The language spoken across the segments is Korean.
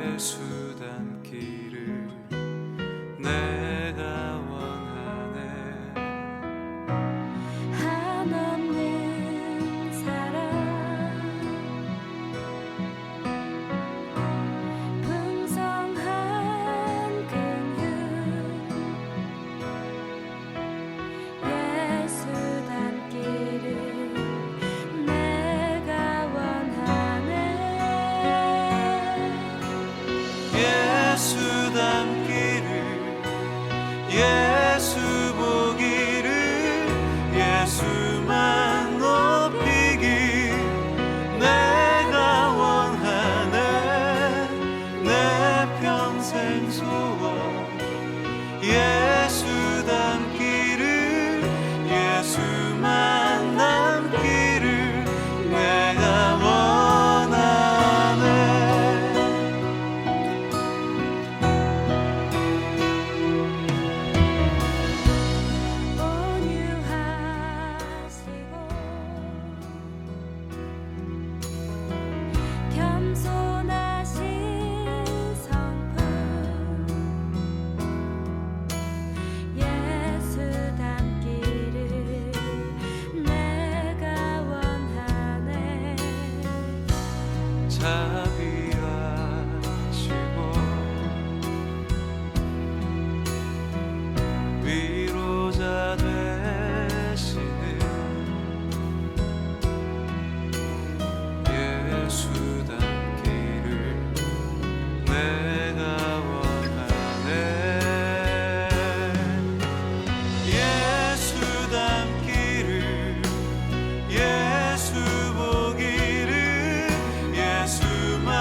예수 닮기를 내가 원하네. 한없는 사랑 풍성한 긍휼 예수 닮기를 내가 원하네. 예수 닮기를 예수 보기를 예수만 높이길 내가 원하네. 내 평생 소원 예수 닮기를 예수만 남기를 내가 원하네. 온유하시고 겸손하신 성품 예수 닮기를 내가 원하네. 자비하시고 위로자 되시는 예수 닮기를 내가 원하네. 예수 닮기를 예수 보기를 예수만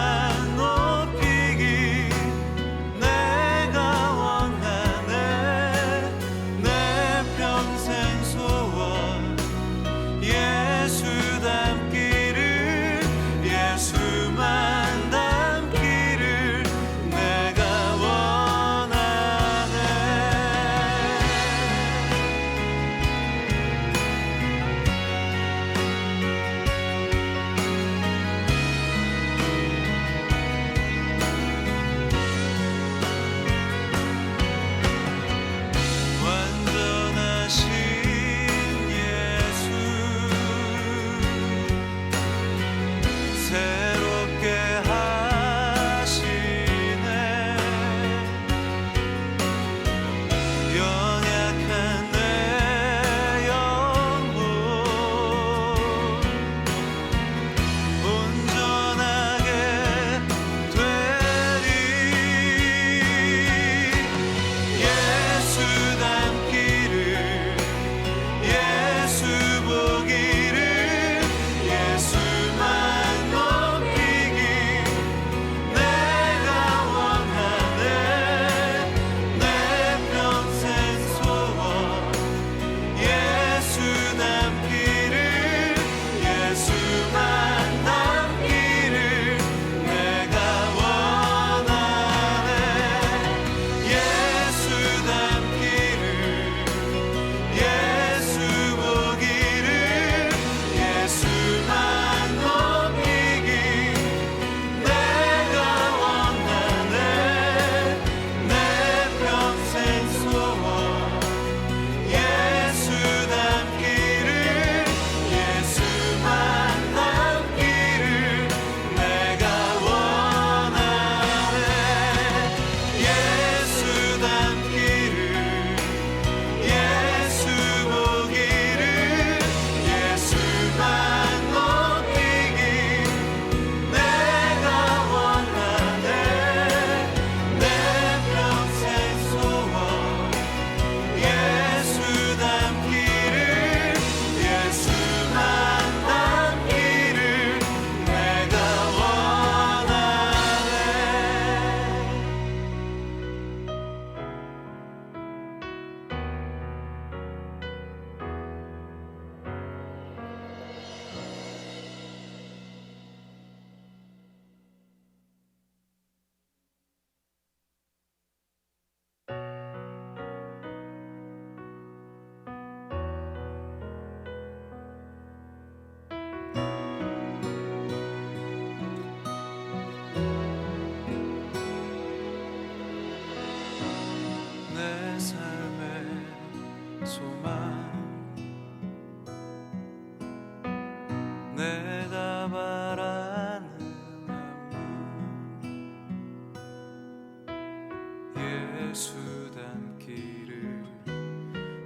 예수 닮기를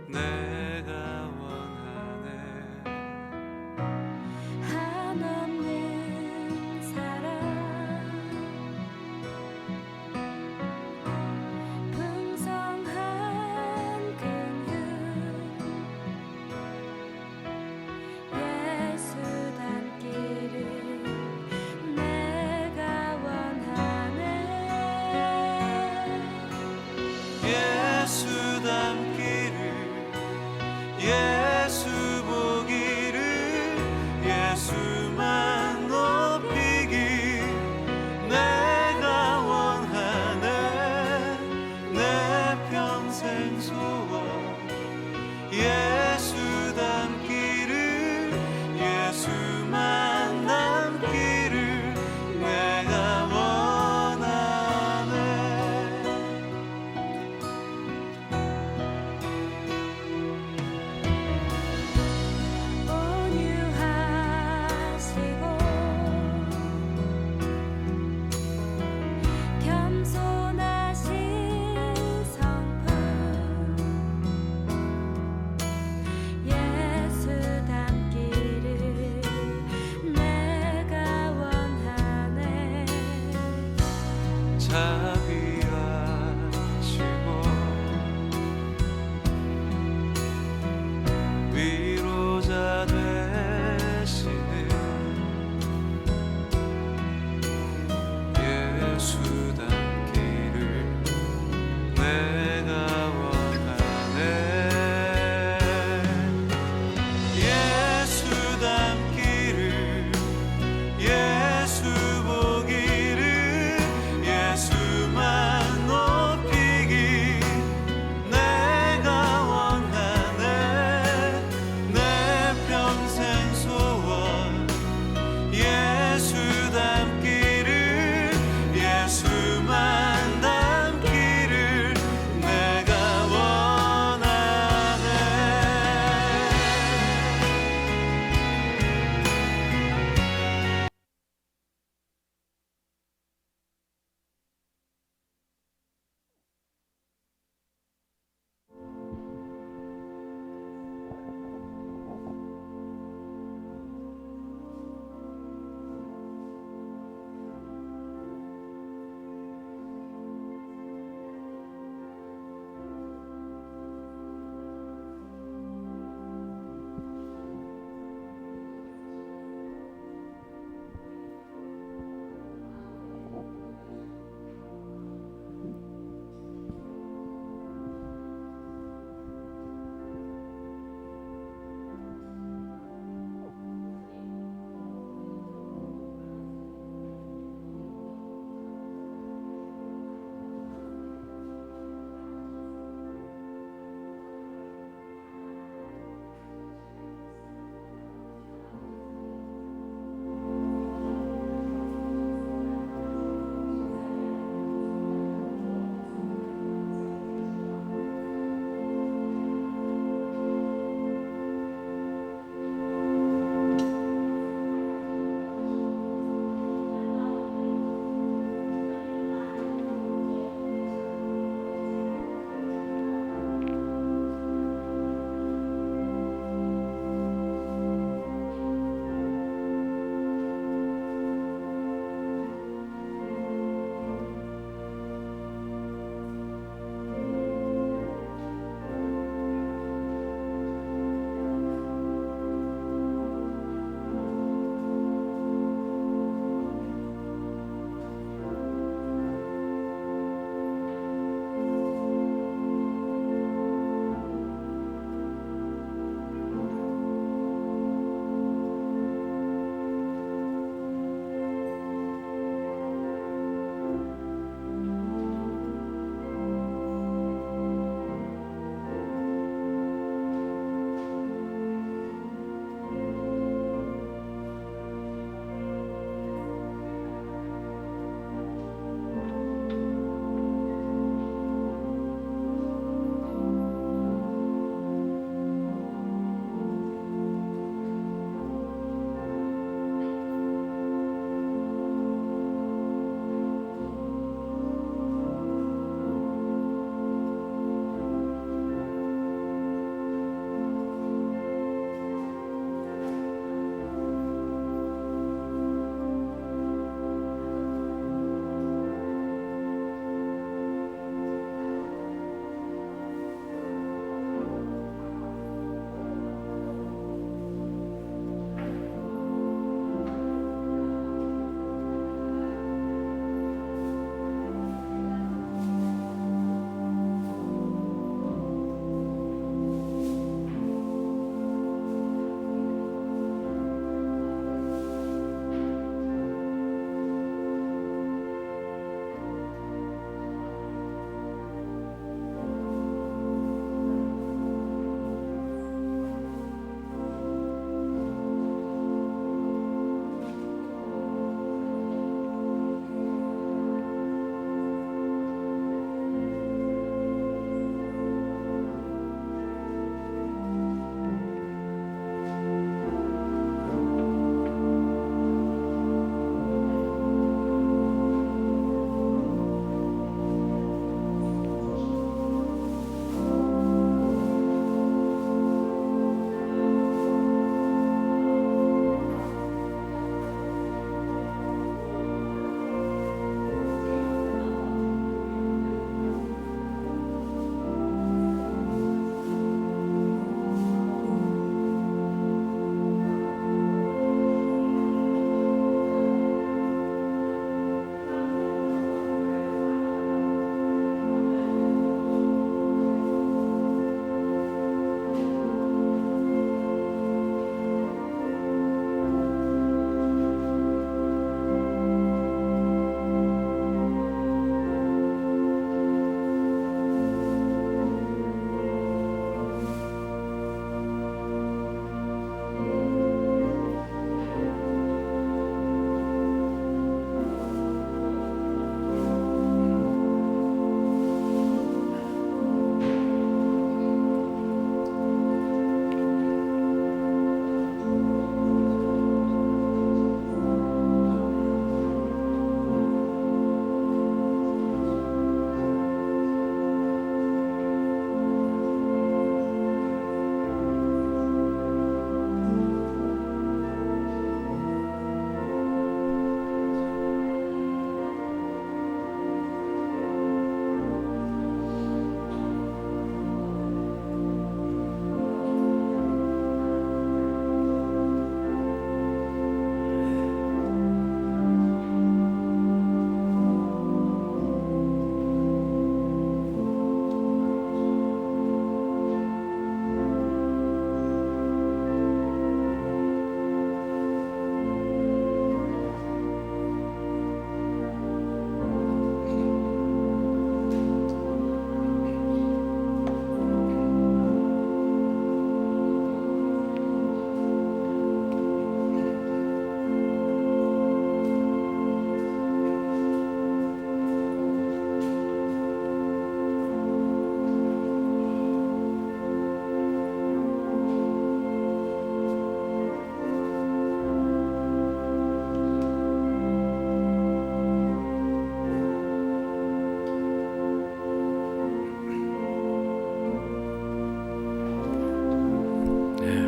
내가 원하네. 한없는 사랑 풍성한 긍휼 예수 닮기를 내가 원하네. 예수 닮기를 예수 보기를 예수만 높이기 내가 원하네. 내 평생 소원 예수 닮기를 예수만 남기를 내가 원하네. 온유하시고 겸손하신 성품 예수 닮기를 내가 원하네. 자비하시고 위로자 되시는 예수 닮기를 내가 원하네. 예수 닮기를 예수 보기를 예수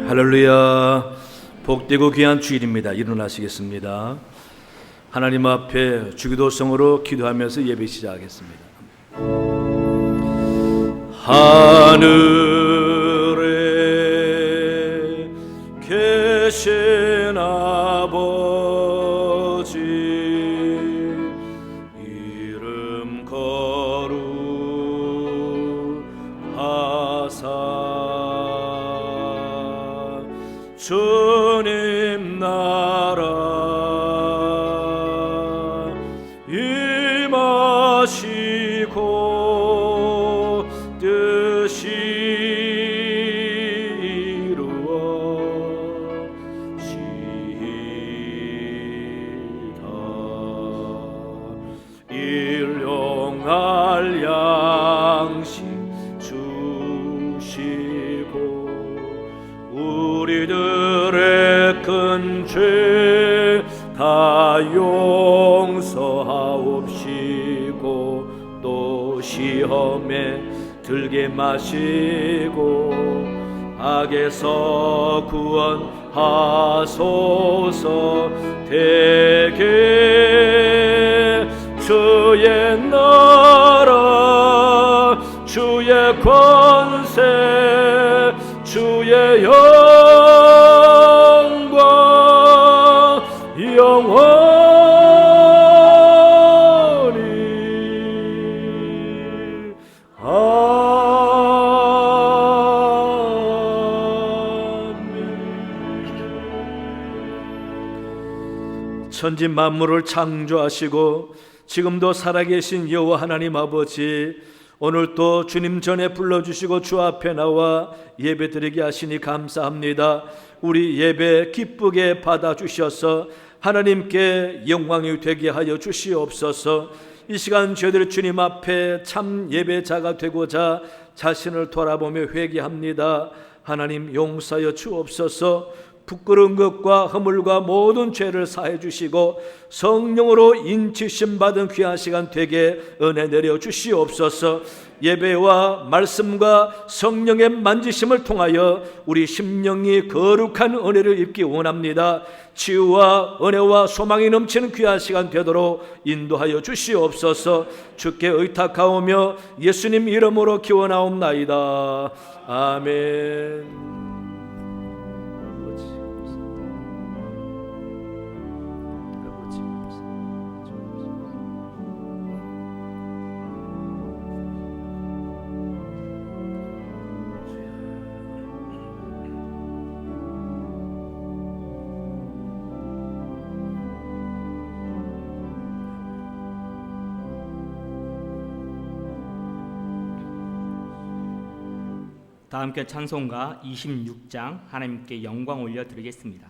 할렐루야. 복되고 귀한 주일입니다. 일어나시겠습니다. 하나님 앞에 주기도성으로 기도하면서 예배 시작하겠습니다. 하늘에 계신 아버지 이름 거룩하사 주님 나라 임하시고 뜻이 이루어지이다. 일용할 양식 주시고 우리들의 큰 죄 다 용서하옵시고 또 시험에 들게 마시고 악에서 구원하소서. 대개 주의 나라 주의 권세 주의 영광 영원히 아멘. 천지 만물을 창조하시고 지금도 살아계신 여호와 하나님 아버지, 오늘 또 주님 전에 불러주시고 주 앞에 나와 예배드리게 하시니 감사합니다. 우리 예배 기쁘게 받아주셔서 하나님께 영광이 되게 하여 주시옵소서. 이 시간 저희들 주님 앞에 참 예배자가 되고자 자신을 돌아보며 회개합니다. 하나님 용서하여 주옵소서. 부끄러운 것과 허물과 모든 죄를 사해 주시고 성령으로 인치심 받은 귀한 시간 되게 은혜 내려 주시옵소서. 예배와 말씀과 성령의 만지심을 통하여 우리 심령이 거룩한 은혜를 입기 원합니다. 치유와 은혜와 소망이 넘치는 귀한 시간 되도록 인도하여 주시옵소서. 주께 의탁하오며 예수님 이름으로 기원하옵나이다. 아멘. 다 함께 찬송가 26장 하나님께 영광 올려드리겠습니다.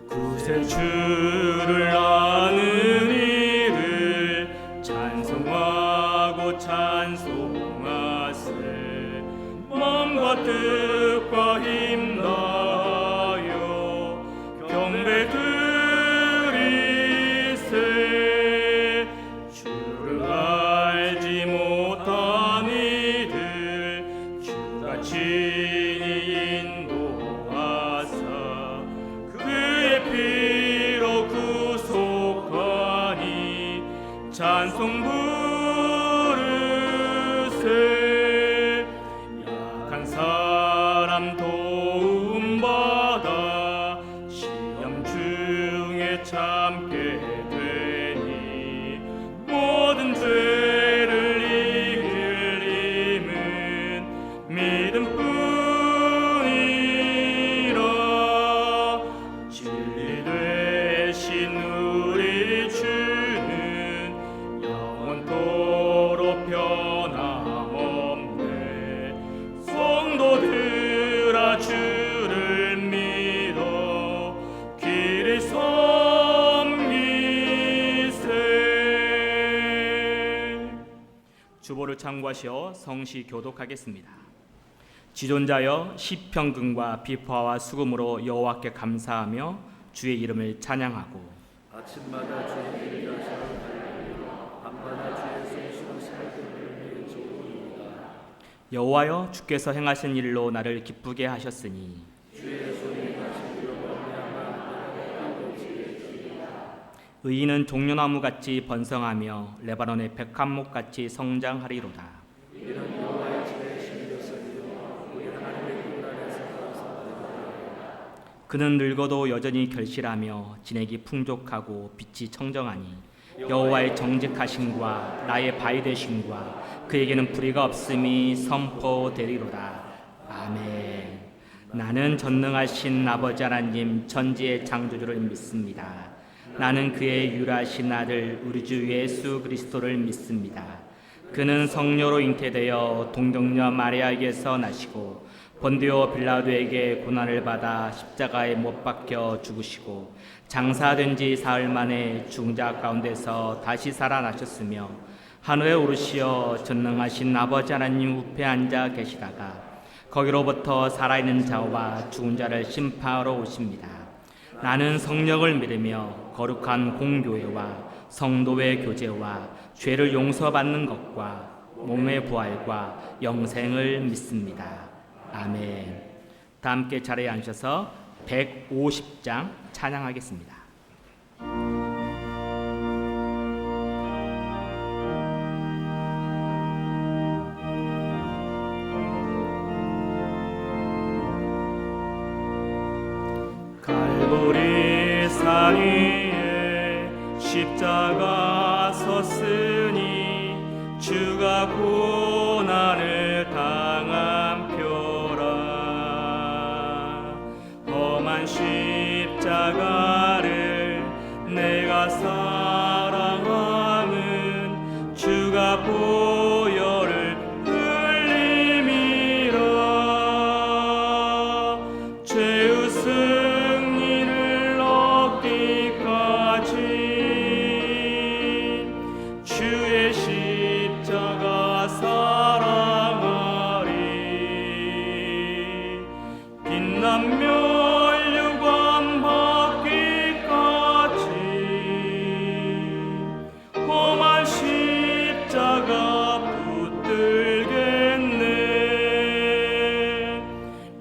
구세주를 아는 이를 찬송하고 찬송하세. 마음과 뜻과 힘 다하여 경배 드리세. 주를 알지 못한 이들 주가 친히 인도하사 그의 피로 구속하니 찬송 부르세. 약한 사람 도움받아 시험 중에 참게 되니 모든 죄를 이길 힘은 믿음뿐이라. 진리 되신 우리 주는 영원토록 변함없네. 성도들아 주를 믿어 길을 섬기세. 주보를 참고하시어 성시 교독하겠습니다. 지존자여 시편금과 비파와 수금으로 여호와께 감사하며 주의 이름을 찬양하고 아침마다 주의 일하시는 밤마다 주의 숨쉬는 살뜰을 좋으리이다. 여호와여, 주께서 행하신 일로 나를 기쁘게 하셨으니 주의 손이 하심으로 말미암아 내가 기쁘시리이다. 의인은 종려나무같이 번성하며 레바논의 백합목같이 성장하리로다. 이는 여호와의 집에 심겼으리요 우리 하나님의 문 안에서 거하리로다. 그는 늙어도 여전히 결실하며 진액이 풍족하고 빛이 청정하니 여호와의 정직하심과 나의 바위 되심과 그에게는 불의가 없음이 선포되리로다. 아멘. 나는 전능하신 아버지 하나님 천지의 창조주를 믿습니다. 나는 그의 유일하신 아들 우리 주 예수 그리스도를 믿습니다. 그는 성녀로 잉태되어 동정녀 마리아에게서 나시고 본디오 빌라도에게 고난을 받아 십자가에 못 박혀 죽으시고 장사된 지 사흘 만에 죽은 자 가운데서 다시 살아나셨으며 하늘에 오르시어 전능하신 아버지 하나님 우편에 앉아 계시다가 거기로부터 살아있는 자와 죽은 자를 심판하러 오십니다. 나는 성령을 믿으며 거룩한 공교회와 성도의 교제와 죄를 용서받는 것과 몸의 부활과 영생을 믿습니다. 아멘. 다 함께 자리에 앉으셔서 150장 찬양하겠습니다. 갈보리 산위에 십자가 섰으니 주가 고난을 당한 표라. 험한 십자가를 내가 사랑함은 주가 보혈을 흘림이라. 죄의 승리를 얻기까지 주의 십자가 사랑하리. 빛나며 멸류관 받기까지 험한 십자가 붙들겠네.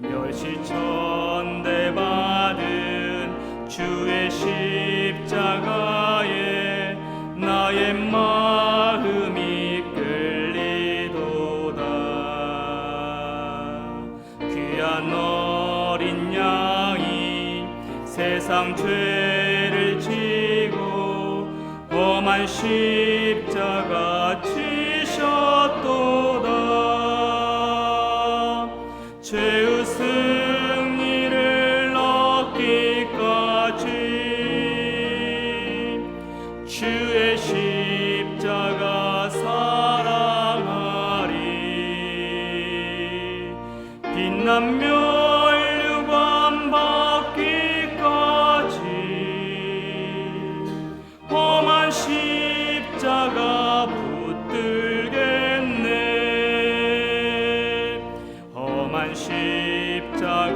멸시천대 받은 주의 십자가에 나의 마음이 끌리도다. 귀한 어린 양이 세상 죄를 지고 험한 십자가 지셨도다. 죄의 승리를 얻기까지 주의 십자가 사랑하리. 빛난 멸류관 받기까지 험한 십자가 붙들겠네. 험한 십자가에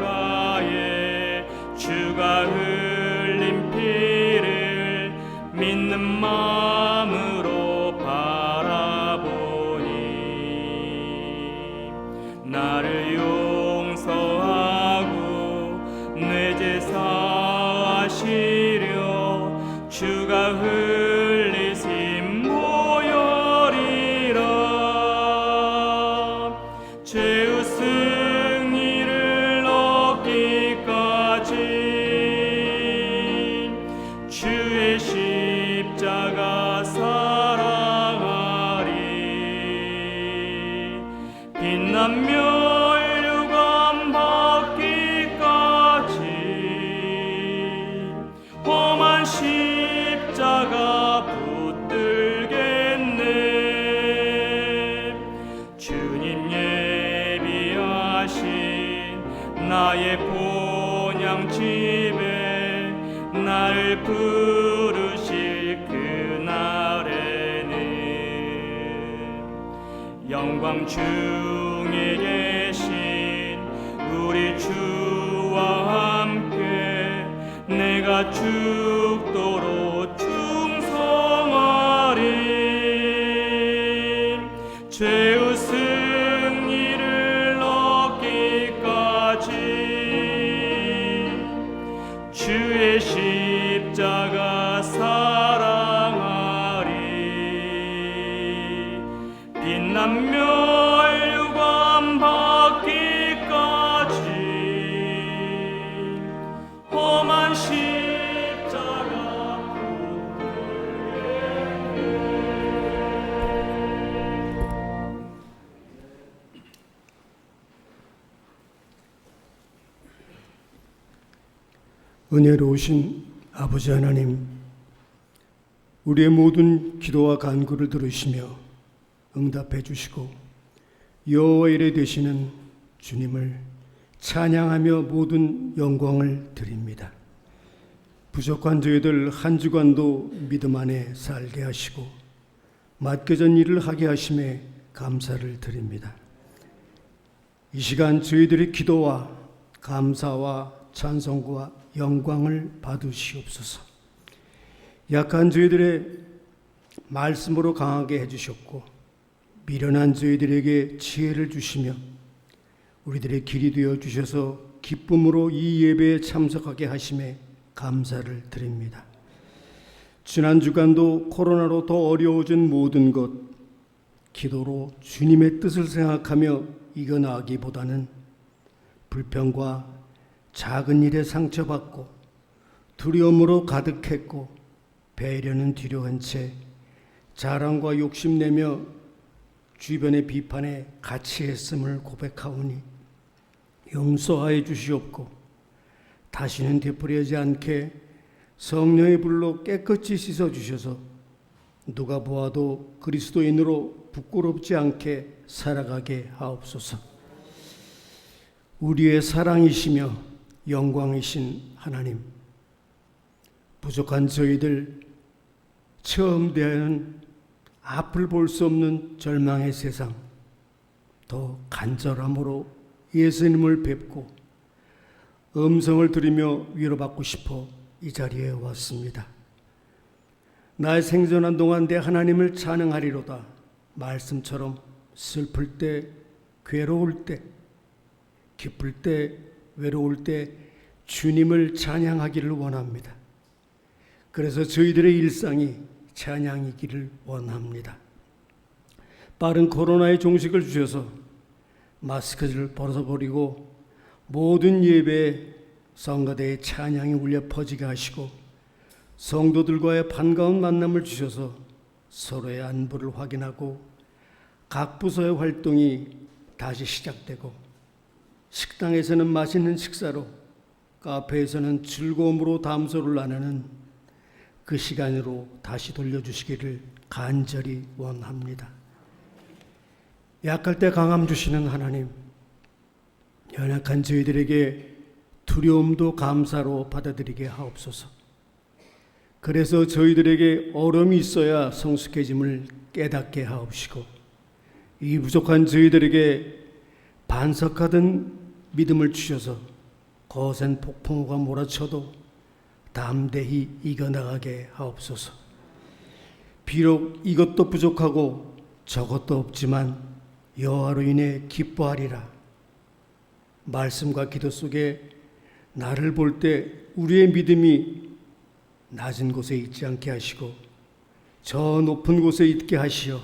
주가 흘린 피를 믿는 마음으로 바라보니 나를 용서하고 내 제사 하시려 주가 흘리신 보혈이라. 죄의 승리를 얻기까지 주의 십자가 사랑하리. 빛난 멸류관 받기까지 험한 십자가 붙들겠네. 주님 예비하신 나의 본향집에 나를 부르실 그날에는 영광 중에 계신 우리 주와 함께 내가 죽도록 은혜로우신 아버지 하나님, 우리의 모든 기도와 간구를 들으시며 응답해 주시고 여호와 이레 되시는 주님을 찬양하며 모든 영광을 드립니다. 부족한 저희들 한 주간도 믿음 안에 살게 하시고 맡겨진 일을 하게 하심에 감사를 드립니다. 이 시간 저희들의 기도와 감사와 찬송과 영광을 받으시옵소서. 약한 저희들의 말씀으로 강하게 해주셨고 미련한 저희들에게 지혜를 주시며 우리들의 길이 되어 주셔서 기쁨으로 이 예배에 참석하게 하심에 감사를 드립니다. 지난 주간도 코로나로 더 어려워진 모든 것 기도로 주님의 뜻을 생각하며 이겨나가기보다는 불평과 작은 일에 상처받고 두려움으로 가득했고 배려는 뒤로 한 채 자랑과 욕심내며 주변의 비판에 가치했음을 고백하오니 용서하여 주시옵고 다시는 되풀이하지 않게 성령의 불로 깨끗이 씻어주셔서 누가 보아도 그리스도인으로 부끄럽지 않게 살아가게 하옵소서. 우리의 사랑이시며 영광이신 하나님, 부족한 저희들 처음 대하는 앞을 볼 수 없는 절망의 세상, 더 간절함으로 예수님을 뵙고 음성을 들으며 위로받고 싶어 이 자리에 왔습니다. 나의 생존한 동안 내 하나님을 찬양하리로다. 말씀처럼 슬플 때, 괴로울 때, 기쁠 때, 외로울 때 주님을 찬양하기를 원합니다. 그래서 저희들의 일상이 찬양이기를 원합니다. 빠른 코로나의 종식을 주셔서 마스크를 벗어버리고 모든 예배에 성가대의 찬양이 울려 퍼지게 하시고 성도들과의 반가운 만남을 주셔서 서로의 안부를 확인하고 각 부서의 활동이 다시 시작되고 식당에서는 맛있는 식사로 카페에서는 즐거움으로 담소를 나누는 그 시간으로 다시 돌려주시기를 간절히 원합니다. 약할 때 강함 주시는 하나님, 연약한 저희들에게 두려움도 감사로 받아들이게 하옵소서. 그래서 저희들에게 어려움이 있어야 성숙해짐을 깨닫게 하옵시고 이 부족한 저희들에게 반석하던 믿음을 주셔서 거센 폭풍우가 몰아쳐도 담대히 이겨나가게 하옵소서. 비록 이것도 부족하고 저것도 없지만 여호와로 인해 기뻐하리라. 말씀과 기도 속에 나를 볼 때 우리의 믿음이 낮은 곳에 있지 않게 하시고 저 높은 곳에 있게 하시어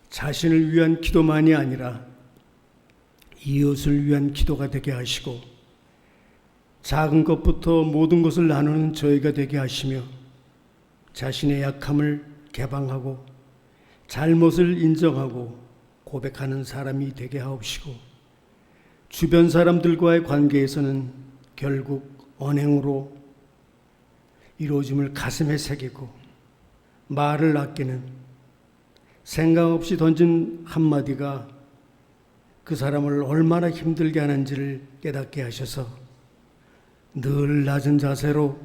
자신을 위한 기도만이 아니라 이웃을 위한 기도가 되게 하시고 작은 것부터 모든 것을 나누는 저희가 되게 하시며 자신의 약함을 개방하고 잘못을 인정하고 고백하는 사람이 되게 하옵시고 주변 사람들과의 관계에서는 결국 언행으로 이루어짐을 가슴에 새기고 말을 아끼는 생각 없이 던진 한마디가 그 사람을 얼마나 힘들게 하는지를 깨닫게 하셔서 늘 낮은 자세로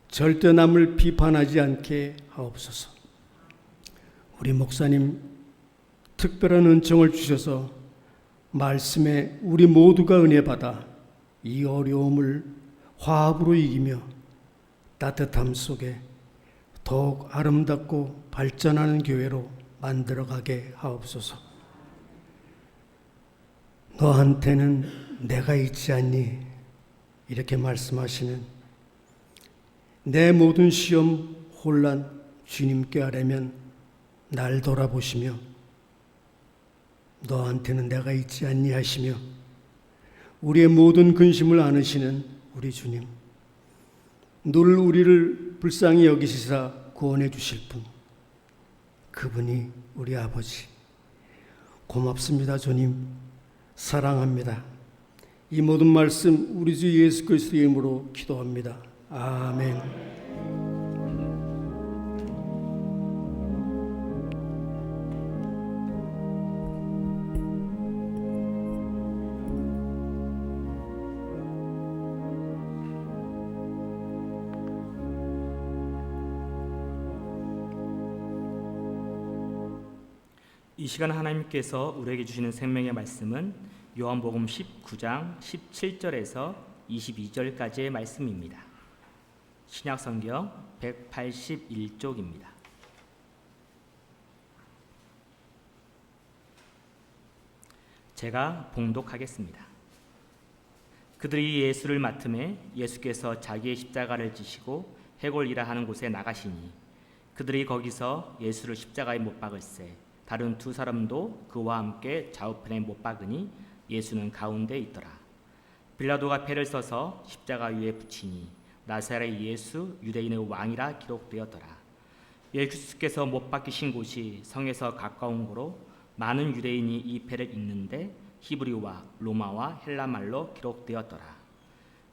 절대 남을 비판하지 않게 하옵소서. 우리 목사님 특별한 은총을 주셔서 말씀에 우리 모두가 은혜 받아 이 어려움을 화합으로 이기며 따뜻함 속에 더욱 아름답고 발전하는 교회로 만들어가게 하옵소서. 너한테는 내가 있지 않니? 이렇게 말씀하시는 내 모든 시험, 혼란 주님께 하려면 날 돌아보시며 너한테는 내가 있지 않니 하시며 우리의 모든 근심을 안으시는 우리 주님, 늘 우리를 불쌍히 여기시사 구원해 주실 분, 그분이 우리 아버지. 고맙습니다. 주님, 사랑합니다. 이 모든 말씀 우리 주 예수 그리스도의 이름으로 기도합니다. 아멘. 이 시간 하나님께서 우리에게 주시는 생명의 말씀은 요한복음 19장 17절에서 22절까지의 말씀입니다. 신약성경 181쪽입니다. 제가 봉독하겠습니다. 그들이 예수를 맡음에 예수께서 자기의 십자가를 지시고 해골이라 하는 곳에 나가시니 그들이 거기서 예수를 십자가에 못 박을세 다른 두 사람도 그와 함께 좌우편에 못 박으니 예수는 가운데 있더라. 빌라도가 패를 써서 십자가 위에 붙이니 나사렛 예수 유대인의 왕이라 기록되었더라. 예수께서 못 박히신 곳이 성에서 가까운 고로 많은 유대인이 이 패를 읽는데 히브리와 로마와 헬라 말로 기록되었더라.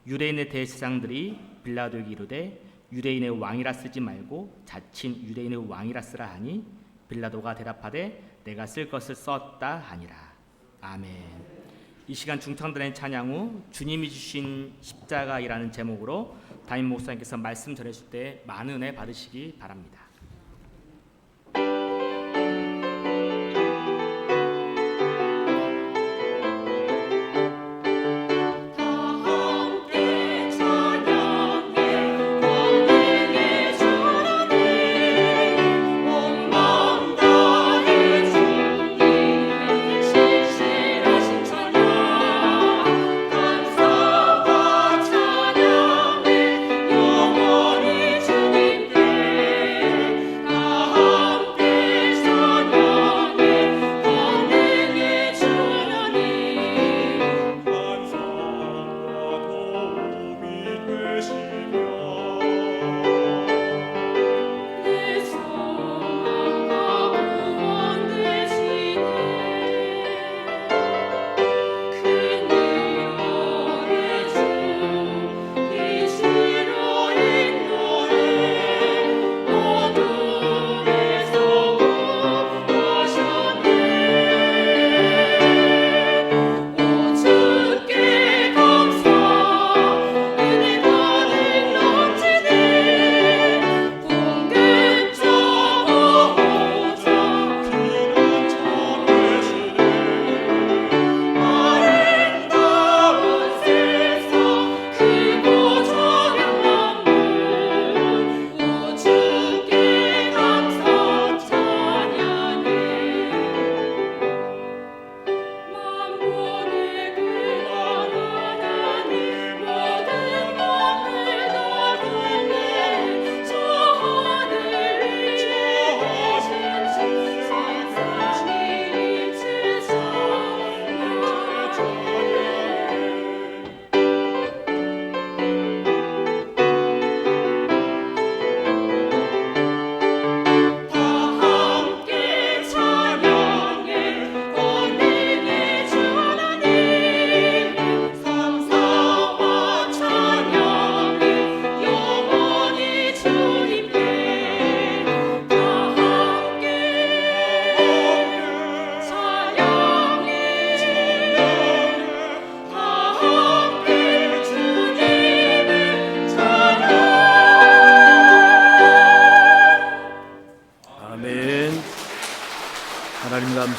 유대인의 대제사장들이 빌라도에게 이르되 유대인의 왕이라 쓰지 말고 자칭 유대인의 왕이라 쓰라 하니 빌라도가 대답하되 내가 쓸 것을 썼다 하니라. 아멘. 이 시간 중창단의 찬양 후 주님이 주신 십자가이라는 제목으로 담임 목사님께서 말씀 전해줄 때 많은 은혜 받으시기 바랍니다.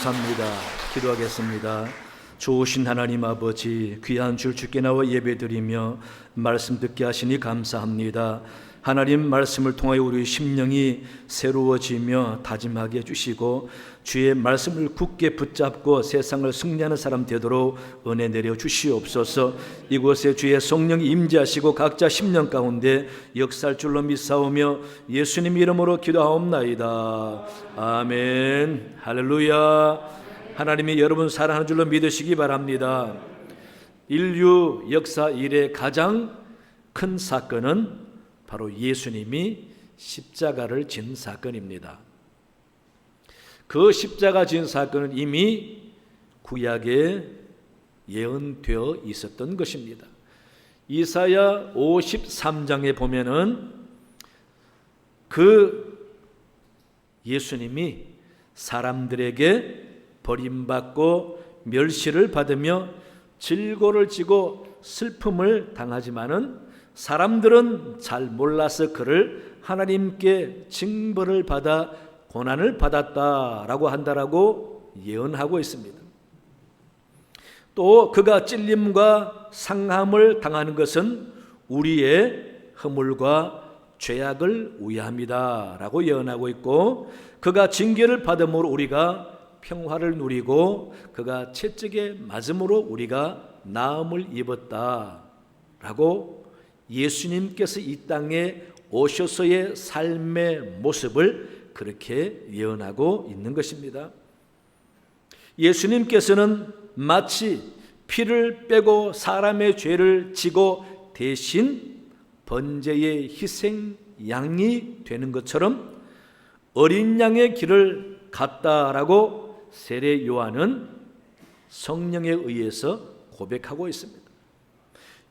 감사합니다. 기도하겠습니다. 좋으신 하나님 아버지, 귀한 줄 주께 나와 예배드리며 말씀 듣게 하시니 감사합니다. 하나님 말씀을 통하여 우리 심령이 새로워지며 다짐하게 해주시고 주의 말씀을 굳게 붙잡고 세상을 승리하는 사람 되도록 은혜 내려 주시옵소서. 이곳에 주의 성령이 임재하시고 각자 심령 가운데 역사할 줄로 믿사오며 예수님 이름으로 기도하옵나이다. 아멘. 할렐루야. 하나님이 여러분 사랑하는 줄로 믿으시기 바랍니다. 인류 역사 이래 가장 큰 사건은 바로 예수님이 십자가를 진 사건입니다. 그 십자가 진 사건은 이미 구약의 예언되어 있었던 것입니다. 이사야 53장에 보면은 그 예수님이 사람들에게 버림받고 멸시를 받으며 질고를 지고 슬픔을 당하지만은 사람들은 잘 몰라서 그를 하나님께 징벌을 받아 고난을 받았다라고 한다라고 예언하고 있습니다. 또 그가 찔림과 상함을 당하는 것은 우리의 허물과 죄악을 위함이다라고 예언하고 있고, 그가 징계를 받음으로 우리가 평화를 누리고 그가 채찍에 맞음으로 우리가 나음을 입었다라고 예수님께서 이 땅에 오셔서의 삶의 모습을 그렇게 예언하고 있는 것입니다. 예수님께서는 마치 피를 빼고 사람의 죄를 지고 대신 번제의 희생 양이 되는 것처럼 어린 양의 길을 갔다라고 세례 요한은 성령에 의해서 고백하고 있습니다.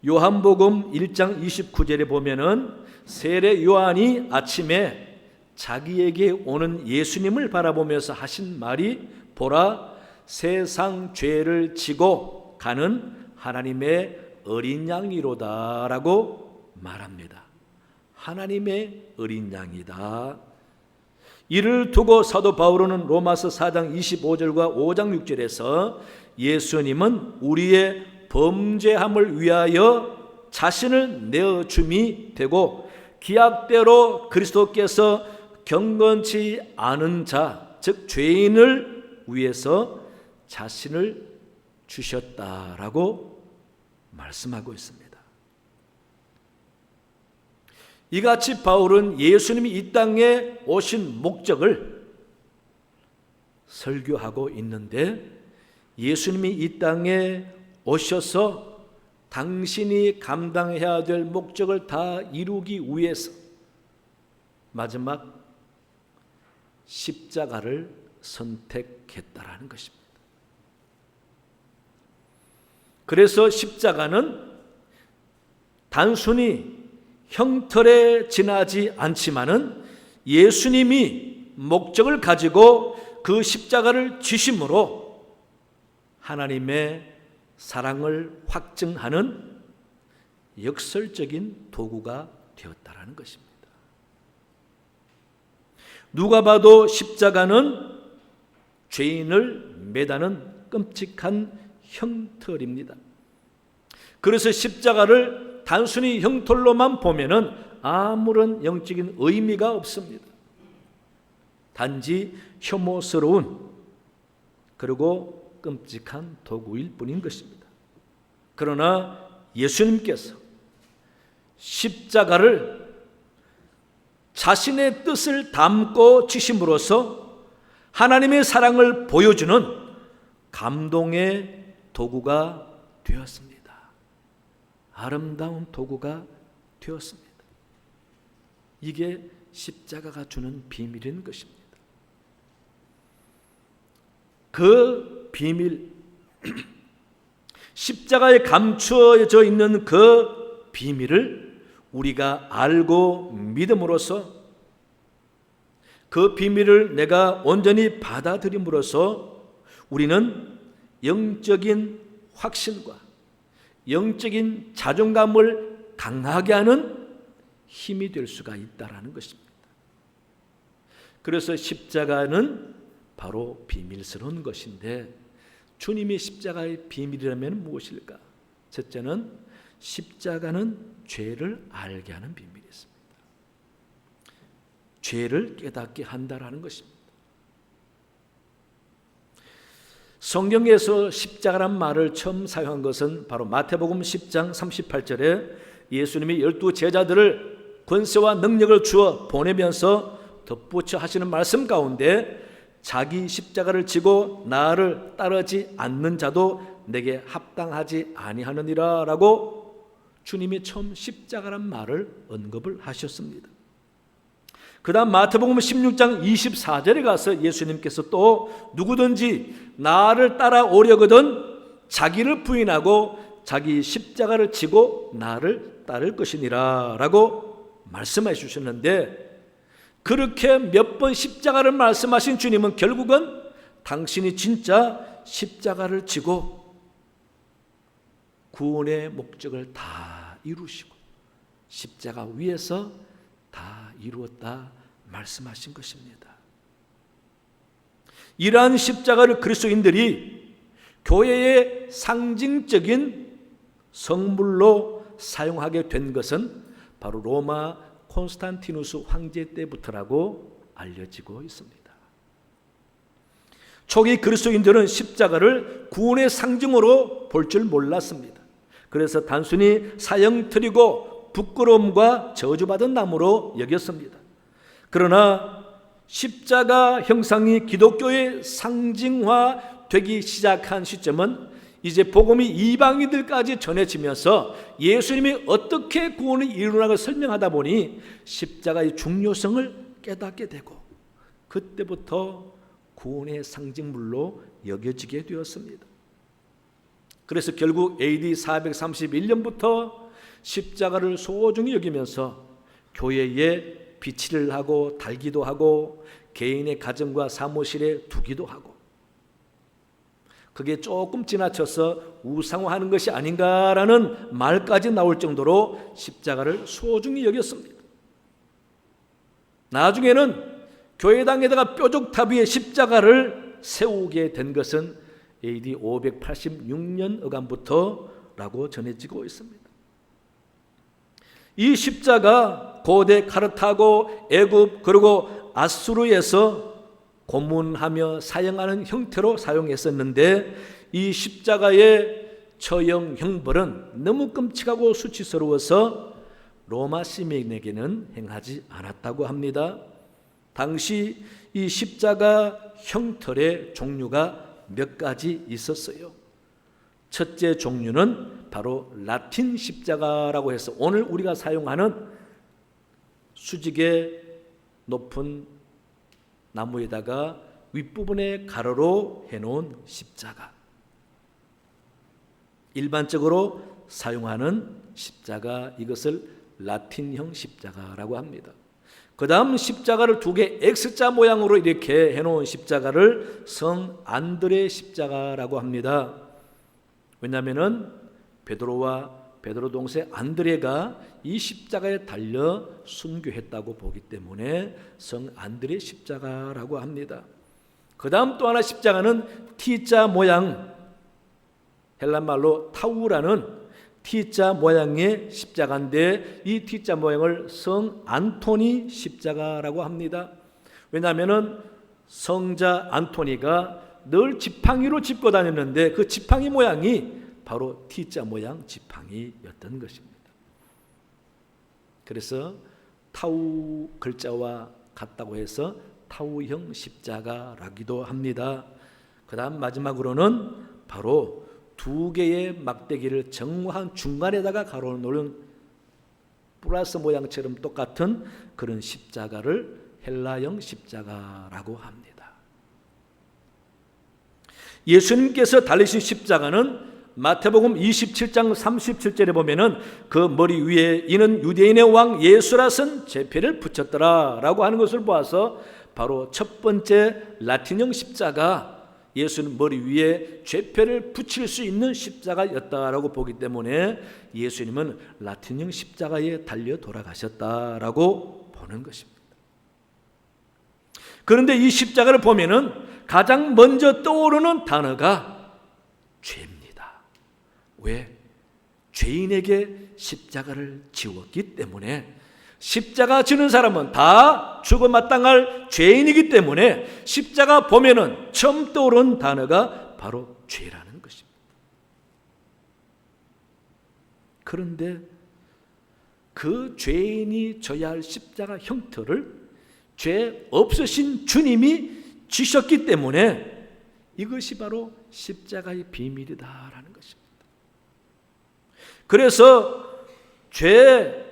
요한복음 1장 29절에 보면은 세례 요한이 아침에 자기에게 오는 예수님을 바라보면서 하신 말이, 보라, 세상 죄를 지고 가는 하나님의 어린 양이로다 라고 말합니다. 하나님의 어린 양이다. 이를 두고 사도 바울은 로마서 4장 25절과 5장 6절에서 예수님은 우리의 범죄함을 위하여 자신을 내어줌이 되고 기약대로 그리스도께서 경건치 않은 자, 즉 죄인을 위해서 자신을 주셨다라고 말씀하고 있습니다. 이같이 바울은 예수님이 이 땅에 오신 목적을 설교하고 있는데, 예수님이 이 땅에 오셔서 당신이 감당해야 될 목적을 다 이루기 위해서 마지막 십자가를 선택했다라는 것입니다. 그래서 십자가는 단순히 형틀에 지나지 않지만은 예수님이 목적을 가지고 그 십자가를 지심으로 하나님의 사랑을 확증하는 역설적인 도구가 되었다라는 것입니다. 누가 봐도 십자가는 죄인을 매다는 끔찍한 형틀입니다. 그래서 십자가를 단순히 형틀로만 보면은 아무런 영적인 의미가 없습니다. 단지 혐오스러운 그리고 끔찍한 도구일 뿐인 것입니다. 그러나 예수님께서 십자가를 자신의 뜻을 담고 지심으로써 하나님의 사랑을 보여주는 감동의 도구가 되었습니다. 아름다운 도구가 되었습니다. 이게 십자가가 주는 비밀인 것입니다. 그 비밀, 십자가에 감추어져 있는 그 비밀을 우리가 알고 믿음으로써, 그 비밀을 내가 온전히 받아들임으로써 우리는 영적인 확신과 영적인 자존감을 강하게 하는 힘이 될 수가 있다라는 것입니다. 그래서 십자가는 바로 비밀스러운 것인데, 주님이 십자가의 비밀이라면 무엇일까? 첫째는 십자가는 죄를 알게 하는 비밀이 있습니다. 죄를 깨닫게 한다라는 것입니다. 성경에서 십자가란 말을 처음 사용한 것은 바로 마태복음 10장 38절에 예수님이 12 제자들을 권세와 능력을 주어 보내면서 덧붙여 하시는 말씀 가운데, 자기 십자가를 지고 나를 따르지 않는 자도 내게 합당하지 아니하느니라 라고 주님이 처음 십자가란 말을 언급을 하셨습니다. 그 다음 마태복음 16장 24절에 가서 예수님께서 또 누구든지 나를 따라오려거든 자기를 부인하고 자기 십자가를 지고 나를 따를 것이니라 라고 말씀해 주셨는데, 그렇게 몇 번 십자가를 말씀하신 주님은 결국은 당신이 진짜 십자가를 지고 구원의 목적을 다 이루시고 십자가 위에서 다 이루었다 말씀하신 것입니다. 이러한 십자가를 그리스도인들이 교회의 상징적인 성물로 사용하게 된 것은 바로 로마 콘스탄티누스 황제 때부터라고 알려지고 있습니다. 초기 그리스도인들은 십자가를 구원의 상징으로 볼 줄 몰랐습니다. 그래서 단순히 사형틀이고 부끄러움과 저주받은 나무로 여겼습니다. 그러나 십자가 형상이 기독교의 상징화되기 시작한 시점은 이제 복음이 이방인들까지 전해지면서 예수님이 어떻게 구원을 이루나를 설명하다 보니 십자가의 중요성을 깨닫게 되고, 그때부터 구원의 상징물로 여겨지게 되었습니다. 그래서 결국 AD 431년부터 십자가를 소중히 여기면서 교회에 비치를 하고 달기도 하고 개인의 가정과 사무실에 두기도 하고, 그게 조금 지나쳐서 우상화하는 것이 아닌가라는 말까지 나올 정도로 십자가를 소중히 여겼습니다. 나중에는 교회당에다가 뾰족탑 위에 십자가를 세우게 된 것은 AD 586년 어간부터라고 전해지고 있습니다. 이 십자가 고대 카르타고, 애굽, 그리고 아수르에서 고문하며 사형하는 형태로 사용했었는데, 이 십자가의 처형 형벌은 너무 끔찍하고 수치스러워서 로마 시민에게는 행하지 않았다고 합니다. 당시 이 십자가 형틀의 종류가 몇 가지 있었어요. 첫째 종류는 바로 라틴 십자가라고 해서 오늘 우리가 사용하는 수직의 높은 나무에다가 윗부분에 가로로 해놓은 십자가, 일반적으로 사용하는 십자가, 이것을 라틴형 십자가라고 합니다. 그 다음 십자가를 두 개 X자 모양으로 이렇게 해놓은 십자가를 성 안드레 십자가라고 합니다. 왜냐하면 베드로와 베드로 동생 안드레가 이 십자가에 달려 순교했다고 보기 때문에 성 안드레 십자가라고 합니다. 그 다음 또 하나 십자가는 T자 모양, 헬란말로 타우라는 T자 모양의 십자가인데, 이 T자 모양을 성 안토니 십자가라고 합니다. 왜냐하면 성자 안토니가 늘 지팡이로 짚고 다녔는데 그 지팡이 모양이 바로 T자 모양 지팡이였던 것입니다. 그래서 타우 글자와 같다고 해서 타우형 십자가라기도 합니다. 그 다음 마지막으로는 바로 두 개의 막대기를 정확한 중간에다가 가로놓은 플러스 모양처럼 똑같은 그런 십자가를 헬라형 십자가라고 합니다. 예수님께서 달리신 십자가는 마태복음 27장 37절에 보면은 그 머리 위에 이는 유대인의 왕 예수라선 제패를 붙였더라 라고 하는 것을 보아서 바로 첫 번째 라틴형 십자가, 예수는 머리 위에 죄패를 붙일 수 있는 십자가였다라고 보기 때문에 예수님은 라틴형 십자가에 달려 돌아가셨다라고 보는 것입니다. 그런데 이 십자가를 보면은 가장 먼저 떠오르는 단어가 죄입니다. 왜? 죄인에게 십자가를 지웠기 때문에, 십자가 지는 사람은 다 죽어 마땅할 죄인이기 때문에 십자가 보면은 처음 떠오르는 단어가 바로 죄라는 것입니다. 그런데 그 죄인이 져야 할 십자가 형태를 죄 없으신 주님이 지셨기 때문에 이것이 바로 십자가의 비밀이다라는 것입니다. 그래서 죄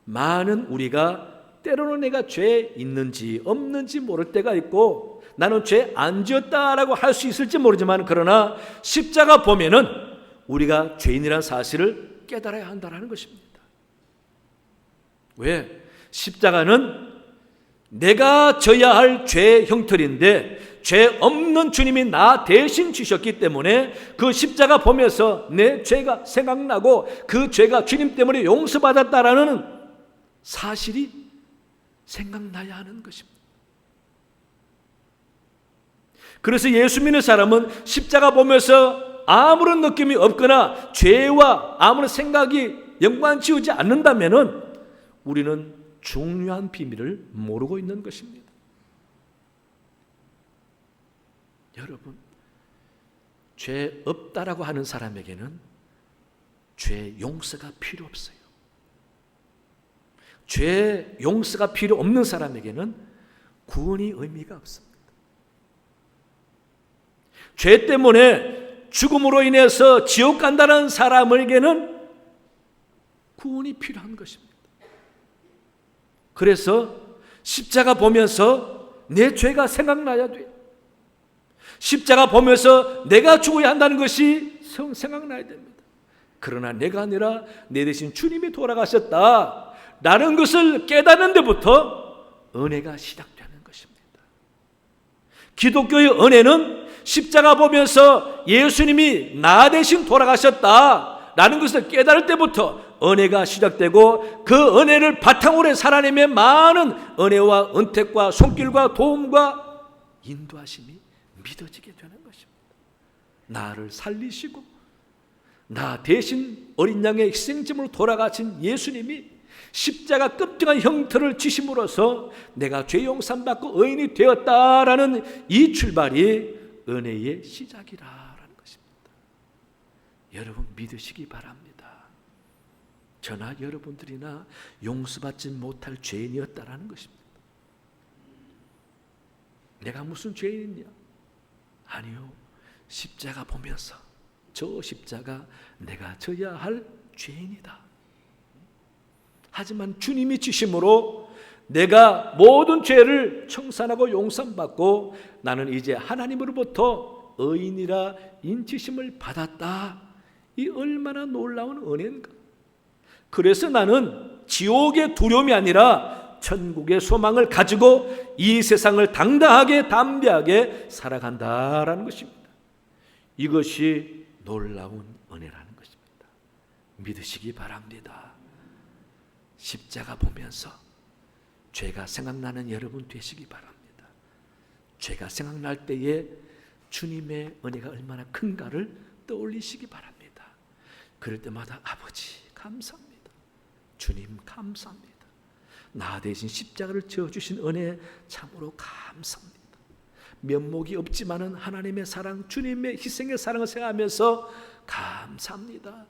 많은 우리가 때로는 내가 죄 있는지 없는지 모를 때가 있고, 나는 죄 안 지었다라고 할 수 있을지 모르지만, 그러나 십자가 보면은 우리가 죄인이라는 사실을 깨달아야 한다는 것입니다. 왜? 십자가는 내가 져야 할 죄의 형틀인데 죄 없는 주님이 나 대신 지셨기 때문에 그 십자가 보면서 내 죄가 생각나고 그 죄가 주님 때문에 용서받았다라는 사실이 생각나야 하는 것입니다. 그래서 예수 믿는 사람은 십자가 보면서 아무런 느낌이 없거나 죄와 아무런 생각이 연관지우지 않는다면은 우리는 중요한 비밀을 모르고 있는 것입니다. 여러분, 죄 없다라고 하는 사람에게는 죄 용서가 필요 없어요. 죄 용서가 필요 없는 사람에게는 구원이 의미가 없습니다. 죄 때문에 죽음으로 인해서 지옥 간다는 사람에게는 구원이 필요한 것입니다. 그래서 십자가 보면서 내 죄가 생각나야 돼요. 십자가 보면서 내가 죽어야 한다는 것이 생각나야 됩니다. 그러나 내가 아니라 내 대신 주님이 돌아가셨다라는 것을 깨닫는 데부터 은혜가 시작되는 것입니다. 기독교의 은혜는 십자가 보면서 예수님이 나 대신 돌아가셨다라는 것을 깨달을 때부터 은혜가 시작되고, 그 은혜를 바탕으로 해서 하나님의 많은 은혜와 은택과 손길과 도움과 인도하심이 믿어지게 되는 것입니다. 나를 살리시고 나 대신 어린 양의 희생제물로 돌아가신 예수님이 십자가 끔찍한 형틀을 지심으로써 내가 죄 용서 받고 의인이 되었다라는 이 출발이 은혜의 시작이라는 것입니다. 여러분 믿으시기 바랍니다. 저나 여러분들이나 용서받지 못할 죄인이었다라는 것입니다. 내가 무슨 죄인이냐? 아니요. 십자가 보면서 저 십자가 내가 져야 할 죄인이다. 하지만 주님이 지심으로 내가 모든 죄를 청산하고 용서받고 나는 이제 하나님으로부터 의인이라 인치심을 받았다. 이 얼마나 놀라운 은혜인가. 그래서 나는 지옥의 두려움이 아니라 천국의 소망을 가지고 이 세상을 당당하게 담대하게 살아간다라는 것입니다. 이것이 놀라운 은혜라는 것입니다. 믿으시기 바랍니다. 십자가 보면서 죄가 생각나는 여러분 되시기 바랍니다. 죄가 생각날 때에 주님의 은혜가 얼마나 큰가를 떠올리시기 바랍니다. 그럴 때마다 아버지 감사합니다. 주님 감사합니다. 나 대신 십자가를 지어주신 은혜 참으로 감사합니다. 면목이 없지만은 하나님의 사랑, 주님의 희생의 사랑을 생각하면서 감사합니다.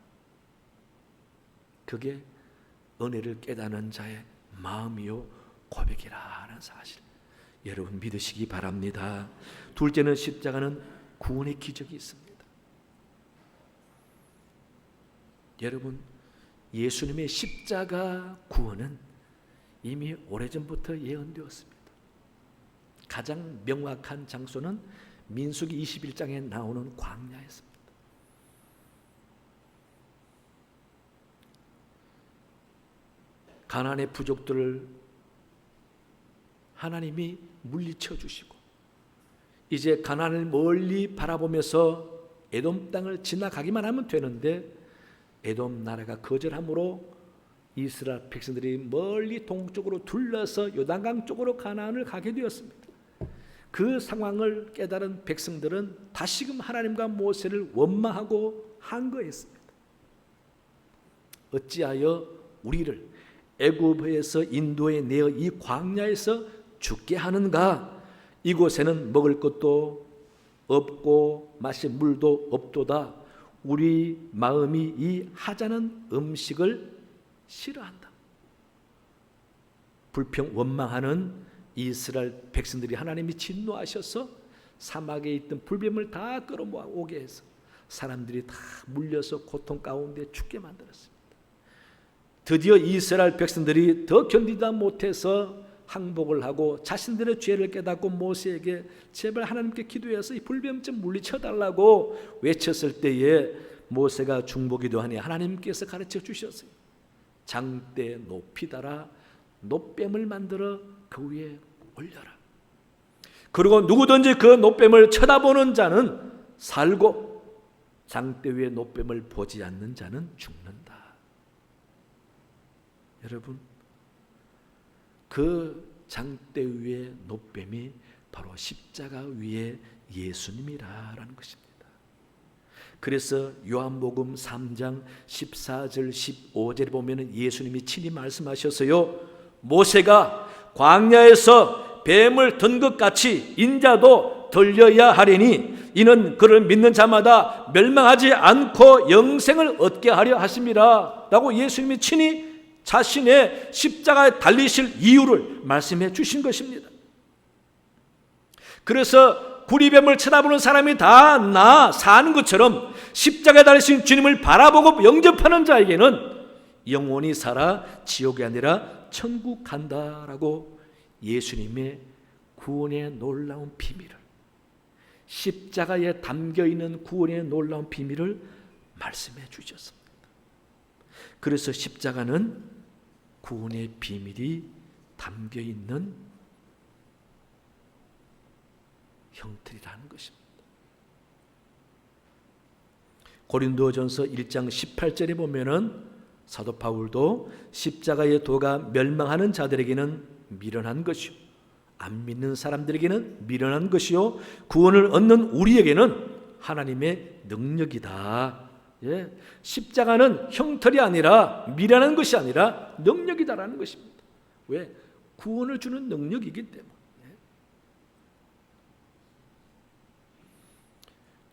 그게 은혜를 깨닫는 자의 마음이요 고백이라 하는 사실, 여러분 믿으시기 바랍니다. 둘째는 십자가는 구원의 기적이 있습니다. 여러분, 예수님의 십자가 구원은 이미 오래전부터 예언되었습니다. 가장 명확한 장소는 민수기 21장에 나오는 광야였습니다. 가나안의 부족들을 하나님이 물리쳐 주시고 이제 가나안을 멀리 바라보면서 에돔 땅을 지나가기만 하면 되는데 에돔 나라가 거절함으로 이스라엘 백성들이 멀리 동쪽으로 둘러서 요단강 쪽으로 가나안을 가게 되었습니다. 그 상황을 깨달은 백성들은 다시금 하나님과 모세를 원망하고 항거했습니다. 어찌하여 우리를 애굽에서 인도에 내어 이 광야에서 죽게 하는가? 이곳에는 먹을 것도 없고 마실 물도 없도다. 우리 마음이 이 하찮은 음식을 싫어한다. 불평 원망하는 이스라엘 백성들이 하나님이 진노하셔서 사막에 있던 불뱀을 다 끌어모아 오게 해서 사람들이 다 물려서 고통 가운데 죽게 만들었습니다. 드디어 이스라엘 백성들이 더 견디다 못해서 항복을 하고 자신들의 죄를 깨닫고 모세에게 제발 하나님께 기도해서 이 불뱀 물리쳐달라고 외쳤을 때에 모세가 중보기도하니 하나님께서 가르쳐 주셨어요. 장대 높이 달아 노뱀을 만들어 그 위에 올려라. 그리고 누구든지 그 노뱀을 쳐다보는 자는 살고 장대 위에 노뱀을 보지 않는 자는 죽는다. 여러분, 그 장대 위에 노뱀이 바로 십자가 위에 예수님이라는 것입니다. 그래서 요한복음 3장 14절 15절에 보면 예수님이 친히 말씀하셨어요. 모세가 광야에서 뱀을 든 것 같이 인자도 들려야 하리니 이는 그를 믿는 자마다 멸망하지 않고 영생을 얻게 하려 하심이라 라고 예수님이 친히 자신의 십자가에 달리실 이유를 말씀해 주신 것입니다. 그래서 구리뱀을 쳐다보는 사람이 다 나 사는 것처럼 십자가에 달리신 주님을 바라보고 영접하는 자에게는 영원히 살아 지옥이 아니라 천국 간다라고 예수님의 구원의 놀라운 비밀을, 십자가에 담겨있는 구원의 놀라운 비밀을 말씀해 주셨습니다. 그래서 십자가는 구원의 비밀이 담겨있는 형틀이라는 것입니다. 고린도전서 1장 18절에 보면은 사도 바울도 십자가의 도가 멸망하는 자들에게는 미련한 것이요 안 믿는 사람들에게는 미련한 것이요 구원을 얻는 우리에게는 하나님의 능력이다. 예, 십자가는 형틀이 아니라 미련한 것이 아니라 능력이다라는 것입니다. 왜? 구원을 주는 능력이기 때문에.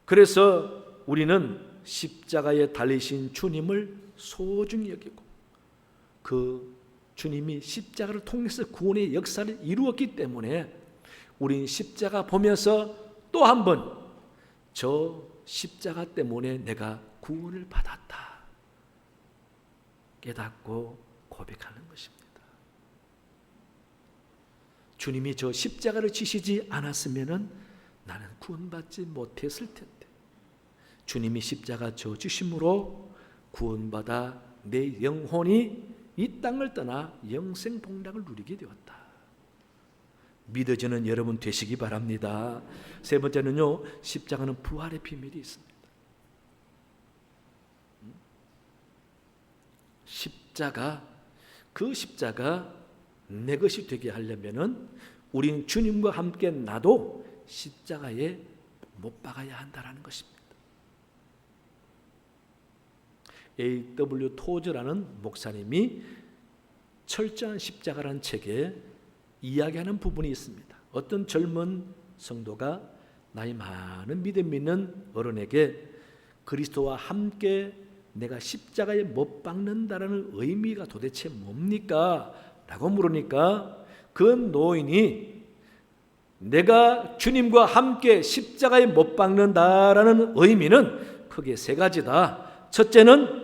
그래서 우리는 십자가에 달리신 주님을 소중히 여기고 그 주님이 십자가를 통해서 구원의 역사를 이루었기 때문에 우린 십자가 보면서 또 한 번 저 십자가 때문에 내가 구원을 받았다 깨닫고 고백하는 것입니다. 주님이 저 십자가를 지시지 않았으면 나는 구원받지 못했을 텐데 주님이 십자가 져 주심으로 구원받아 내 영혼이 이 땅을 떠나 영생 복락을 누리게 되었다. 믿어지는 여러분 되시기 바랍니다. 세 번째는요, 십자가는 부활의 비밀이 있습니다. 그 십자가 내 것이 되게 하려면은 우린 주님과 함께 나도 십자가에 못 박아야 한다는 것입니다. A.W. 토즈라는 목사님이 철저한 십자가라는 책에 이야기하는 부분이 있습니다. 어떤 젊은 성도가 나이 많은 믿음 있는 어른에게 그리스도와 함께 내가 십자가에 못 박는다라는 의미가 도대체 뭡니까? 라고 물으니까 그 노인이 내가 주님과 함께 십자가에 못 박는다라는 의미는 크게 세 가지다. 첫째는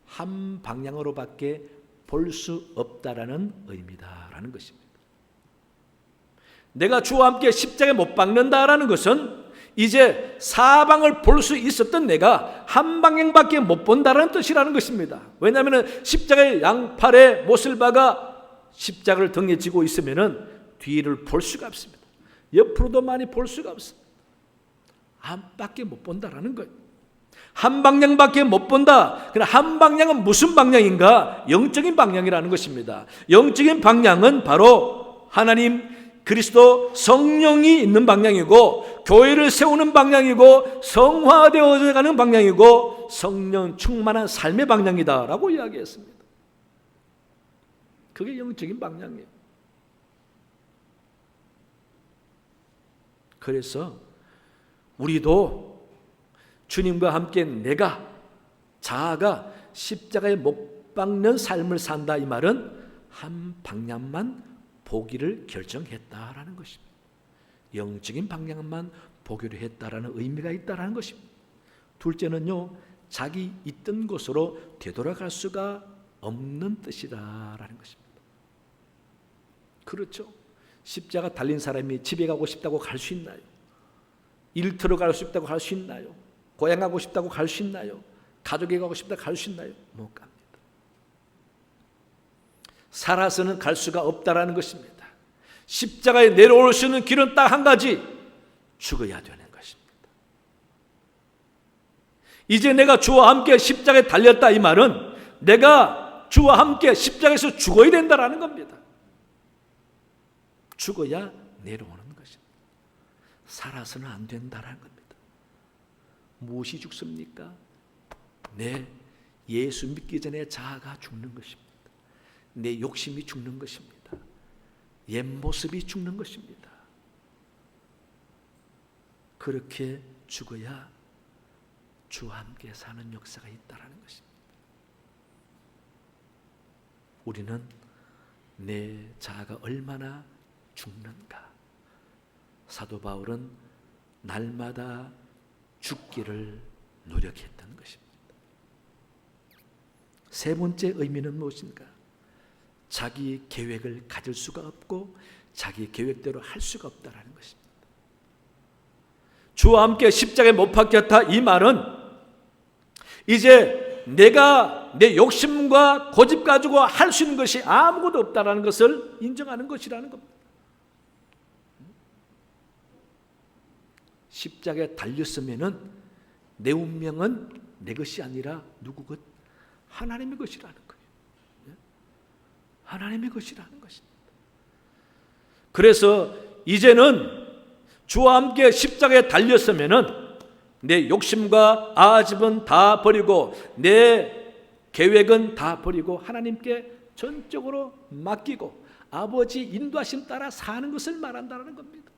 한 방향으로밖에 볼 수 없다라는 의미다라는 것입니다. 내가 주와 함께 십자가에 못 박는다라는 것은 이제 사방을 볼 수 있었던 내가 한 방향밖에 못 본다라는 뜻이라는 것입니다. 왜냐하면 십자가의 양팔에 못을 박아 십자가를 등에 지고 있으면 뒤를 볼 수가 없습니다. 옆으로도 많이 볼 수가 없습니다. 한 밖에 못 본다라는 거예요. 한 방향밖에 못 본다. 그러나 한 방향은 무슨 방향인가? 영적인 방향이라는 것입니다. 영적인 방향은 바로 하나님 그리스도 성령이 있는 방향이고 교회를 세우는 방향이고 성화되어져 가는 방향이고 성령 충만한 삶의 방향이다라고 이야기했습니다. 그게 영적인 방향이에요. 그래서 우리도 주님과 함께 내가 자아가 십자가에 못 박는 삶을 산다 이 말은 한 방향만 보기를 결정했다라는 것입니다. 영적인 방향만 보기로 했다라는 의미가 있다라는 것입니다. 둘째는요, 자기 있던 곳으로 되돌아갈 수가 없는 뜻이다라는 것입니다. 그렇죠. 십자가 달린 사람이 집에 가고 싶다고 갈 수 있나요? 일터로 가고 싶다고 갈 수 있나요? 고향 가고 싶다고 갈 수 있나요? 가족에 가고 싶다고 갈 수 있나요? 못 갑니다. 살아서는 갈 수가 없다라는 것입니다. 십자가에 내려올 수 있는 길은 딱 한 가지, 죽어야 되는 것입니다. 이제 내가 주와 함께 십자가에 달렸다, 이 말은 내가 주와 함께 십자가에서 죽어야 된다라는 겁니다. 죽어야 내려오는 것입니다. 살아서는 안 된다라는 겁니다. 무엇이 죽습니까? 내 예수 믿기 전에 자아가 죽는 것입니다. 내 욕심이 죽는 것입니다. 옛 모습이 죽는 것입니다. 그렇게 죽어야 주와 함께 사는 역사가 있다라는 것입니다. 우리는 내 자아가 얼마나 죽는가. 사도 바울은 날마다 죽기를 노력했던 것입니다. 세 번째 의미는 무엇인가? 자기 계획을 가질 수가 없고 자기 계획대로 할 수가 없다라는 것입니다. 주와 함께 십자가에 못 박혔다, 이 말은 이제 내가 내 욕심과 고집 가지고 할 수 있는 것이 아무것도 없다라는 것을 인정하는 것이라는 겁니다. 십자가에 달렸으면은 내 운명은 내 것이 아니라 누구 것? 하나님의 것이라는 거예요. 하나님의 것이라는 것입니다. 그래서 이제는 주와 함께 십자가에 달렸으면은 내 욕심과 아집은 다 버리고 내 계획은 다 버리고 하나님께 전적으로 맡기고 아버지 인도하심 따라 사는 것을 말한다는 겁니다.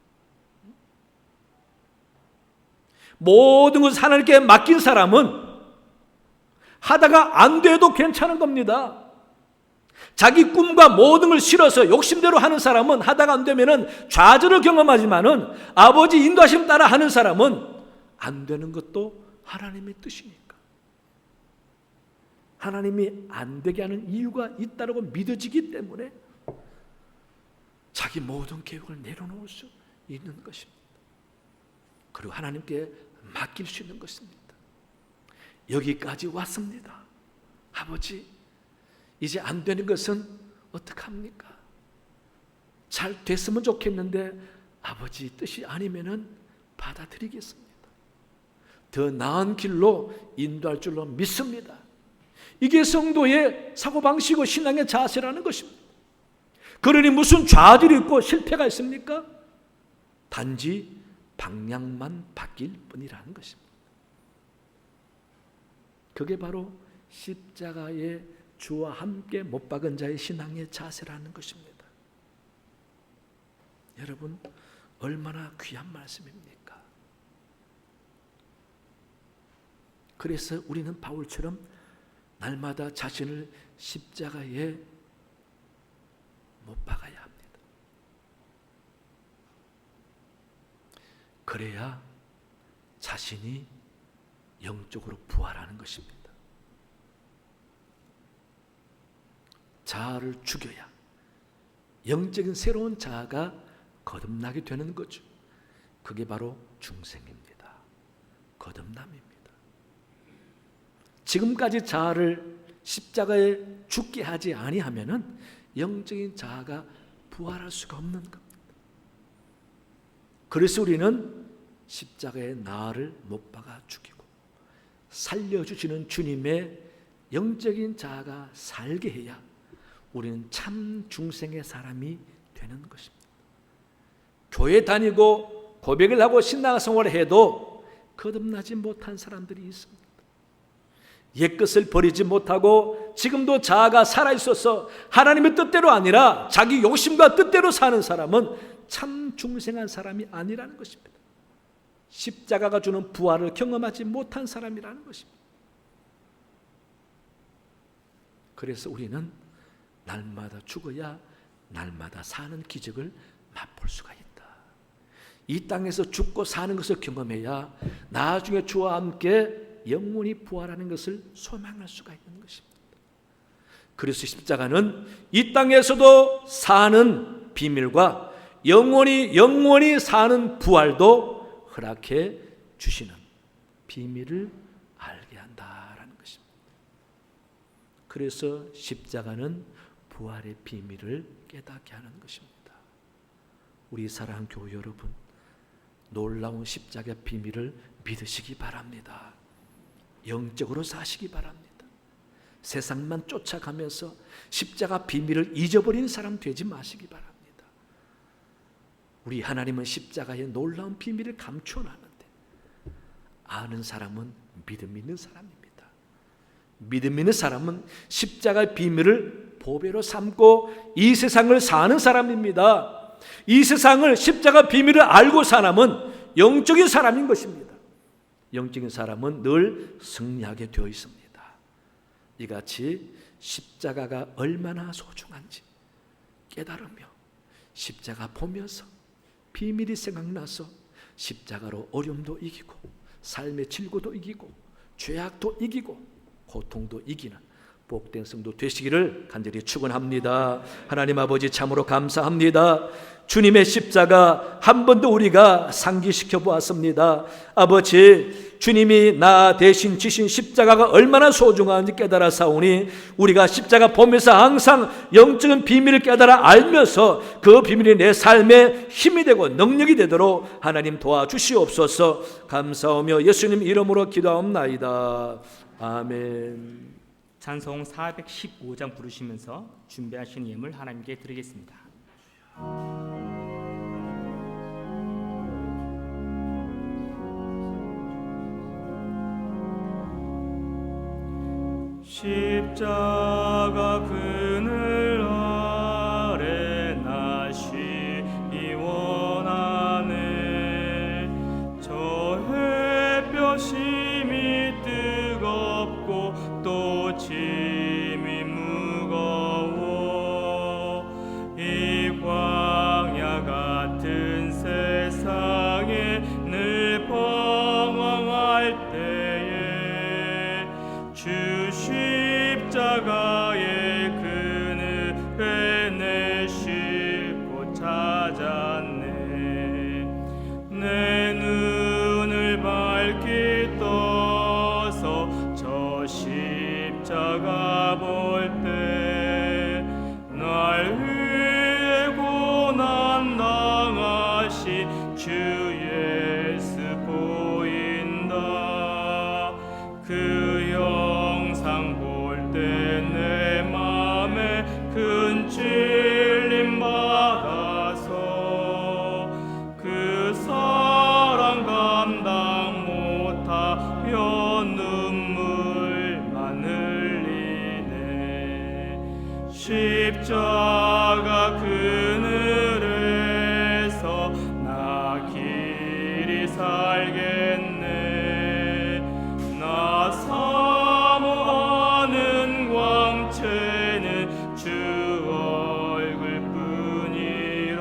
모든 것을 하나님께 맡긴 사람은 하다가 안 돼도 괜찮은 겁니다. 자기 꿈과 모든 걸 실어서 욕심대로 하는 사람은 하다가 안 되면은 좌절을 경험하지만은 아버지 인도하심 따라 하는 사람은 안 되는 것도 하나님의 뜻이니까. 하나님이 안 되게 하는 이유가 있다고 믿어지기 때문에 자기 모든 계획을 내려놓을 수 있는 것입니다. 그리고 하나님께 맡길 수 있는 것입니다. 여기까지 왔습니다. 아버지, 이제 안 되는 것은 어떡합니까? 잘 됐으면 좋겠는데 아버지 뜻이 아니면은 받아들이겠습니다. 더 나은 길로 인도할 줄로 믿습니다. 이게 성도의 사고방식이고 신앙의 자세라는 것입니다. 그러니 무슨 좌절이 있고 실패가 있습니까? 단지 방향만 바뀔 뿐이라는 것입니다. 그게 바로 십자가에 주와 함께 못 박은 자의 신앙의 자세라는 것입니다. 여러분, 얼마나 귀한 말씀입니까? 그래서 우리는 바울처럼 날마다 자신을 십자가에 못 박아야 합니다. 그래야 자신이 영적으로 부활하는 것입니다. 자아를 죽여야 영적인 새로운 자아가 거듭나게 되는 거죠. 그게 바로 중생입니다. 거듭남입니다. 지금까지 자아를 십자가에 죽게 하지 아니하면은 영적인 자아가 부활할 수가 없는 겁니다. 그래서 우리는 십자가에 나를 못 박아 죽이고 살려주시는 주님의 영적인 자아가 살게 해야 우리는 참 중생의 사람이 되는 것입니다. 교회 다니고 고백을 하고 신앙생활을 해도 거듭나지 못한 사람들이 있습니다. 옛것을 버리지 못하고 지금도 자아가 살아있어서 하나님의 뜻대로 아니라 자기 욕심과 뜻대로 사는 사람은 참 중생한 사람이 아니라는 것입니다. 십자가가 주는 부활을 경험하지 못한 사람이라는 것입니다. 그래서 우리는 날마다 죽어야 날마다 사는 기적을 맛볼 수가 있다. 이 땅에서 죽고 사는 것을 경험해야 나중에 주와 함께 영원히 부활하는 것을 소망할 수가 있는 것입니다. 그래서 십자가는 이 땅에서도 사는 비밀과 영원히 사는 부활도 허락해 주시는 비밀을 알게 한다라는 것입니다. 그래서 십자가는 부활의 비밀을 깨닫게 하는 것입니다. 우리 사랑하는 교회 여러분, 놀라운 십자가 비밀을 믿으시기 바랍니다. 영적으로 사시기 바랍니다. 세상만 쫓아가면서 십자가 비밀을 잊어버린 사람 되지 마시기 바랍니다. 우리 하나님은 십자가의 놀라운 비밀을 감춰놨는데 아는 사람은 믿음 있는 사람입니다. 믿음 있는 사람은 십자가의 비밀을 보배로 삼고 이 세상을 사는 사람입니다. 이 세상을 십자가 비밀을 알고 사람은 영적인 사람인 것입니다. 영적인 사람은 늘 승리하게 되어 있습니다. 이같이 십자가가 얼마나 소중한지 깨달으며 십자가 보면서 비밀이 생각나서 십자가로 어려움도 이기고 삶의 질고도 이기고 죄악도 이기고 고통도 이기는 복된 성도 되시기를 간절히 축원합니다. 하나님 아버지 참으로 감사합니다. 주님의 십자가 한 번도 우리가 상기시켜 보았습니다. 아버지, 주님이 나 대신 지신 십자가가 얼마나 소중한지 깨달아 사오니 우리가 십자가 보면서 항상 영적인 비밀을 깨달아 알면서 그 비밀이 내 삶에 힘이 되고 능력이 되도록 하나님 도와주시옵소서. 감사하며 예수님 이름으로 기도하옵나이다. 아멘. 찬송 415장 부르시면서 준비하신 예물 하나님께 드리겠습니다. 십자가 그늘 아래 나 쉬기 원하네. 저 햇볕이 뜨겁고 또 짐이 무거워 이 광야 같은 세상에 늘 방황할 때에 주 십자가의 그늘에 내 쉴 곳 찾았네. 내 눈을 밝게 떠서 저 십자가 볼 때 날 위해 고난 당하신 주 예수 보인다. 그 영상 볼 때 내 맘에 큰 찔림 받아서 그 사랑 감당 못하여 눈물만 흘리네. 십자가 그늘에서 나 길이 살겠네. 나 사모하는 광채는 주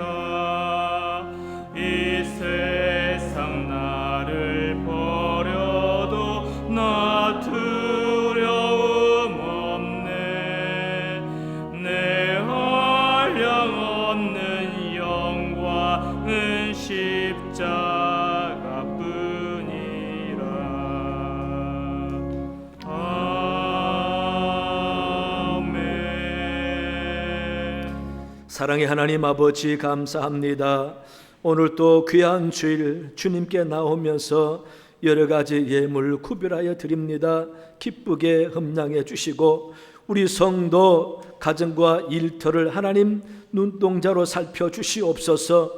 얼굴뿐이라. 이 세상 나를 버려도 나 두려움 없네. 내 한량 얻는 영광은 십자가 뿐이라. 아멘. 사랑의 하나님 아버지 감사합니다. 오늘 또 귀한 주일 주님께 나오면서 여러 가지 예물 구별하여 드립니다. 기쁘게 흠량해 주시고 우리 성도 가정과 일터를 하나님 눈동자로 살펴주시옵소서.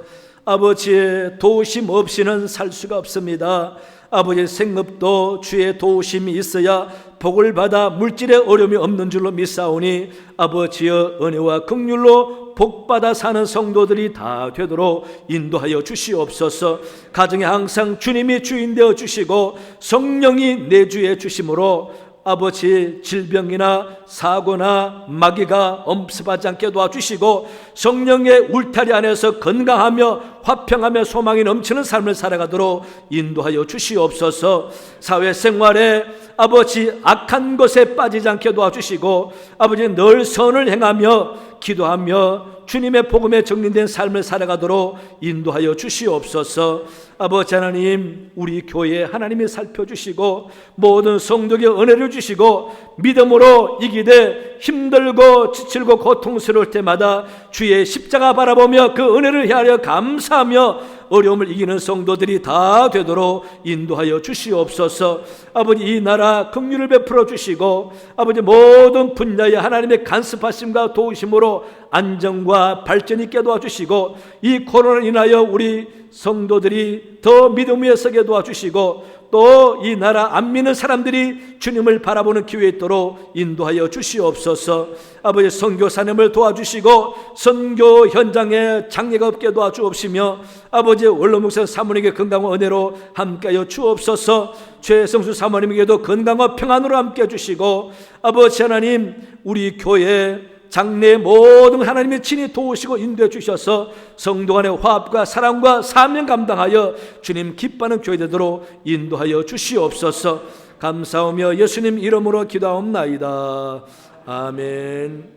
아버지의 도우심 없이는 살 수가 없습니다. 아버지의 생업도 주의 도우심이 있어야 복을 받아 물질의 어려움이 없는 줄로 믿사오니 아버지의 은혜와 긍휼로 복받아 사는 성도들이 다 되도록 인도하여 주시옵소서. 가정에 항상 주님이 주인 되어 주시고 성령이 내주해 주심으로 아버지 질병이나 사고나 마귀가 엄습하지 않게 도와주시고 성령의 울타리 안에서 건강하며 화평하며 소망이 넘치는 삶을 살아가도록 인도하여 주시옵소서. 사회생활에 아버지 악한 것에 빠지지 않게 도와주시고 아버지 늘 선을 행하며 기도하며 주님의 복음에 정리된 삶을 살아가도록 인도하여 주시옵소서. 아버지 하나님, 우리 교회 하나님이 살펴주시고 모든 성도에게 은혜를 주시고 믿음으로 이기되 힘들고 지칠고 고통스러울 때마다 주의 십자가 바라보며 그 은혜를 헤아려 감사하며 어려움을 이기는 성도들이 다 되도록 인도하여 주시옵소서. 아버지, 이 나라 긍휼을 베풀어 주시고 아버지 모든 분야에 하나님의 간섭하심과 도우심으로 안정과 발전 있게 도와주시고 이 코로나로 인하여 우리 성도들이 더 믿음 위에 서게 도와주시고 또 이 나라 안 믿는 사람들이 주님을 바라보는 기회 있도록 인도하여 주시옵소서. 아버지, 선교사님을 도와주시고 선교 현장에 장애가 없게 도와주옵시며 아버지 원로목사 사모님에게 건강과 은혜로 함께하여 주옵소서. 최성수 사모님에게도 건강과 평안으로 함께해 주시고 아버지 하나님, 우리 교회 장래 모든 하나님의 친히 도우시고 인도해 주셔서 성도 간의 화합과 사랑과 사명 감당하여 주님 기뻐하는 교회 되도록 인도하여 주시옵소서. 감사하며 예수님 이름으로 기도하옵나이다. 아멘.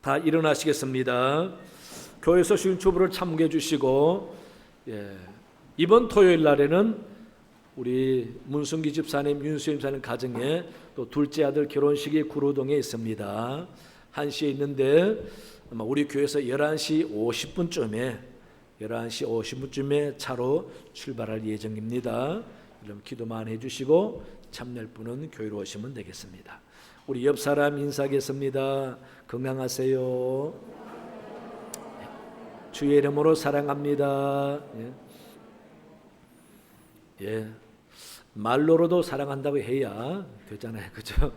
다 일어나시겠습니다. 교회에서 주신 주부를 참고해 주시고 이번 토요일 날에는 우리 문순기 집사님, 윤수임 집사님 가정에 또 둘째 아들 결혼식이 구로동에 있습니다. 1시에 있는데 아마 우리 교회에서 11시 50분쯤에 차로 출발할 예정입니다. 여러분 기도 많이 해주시고 참여할 분은 교회로 오시면 되겠습니다. 우리 옆 사람 인사하겠습니다. 건강하세요. 주의 이름으로 사랑합니다. 예. 말로로도 사랑한다고 해야 되잖아요, 그죠?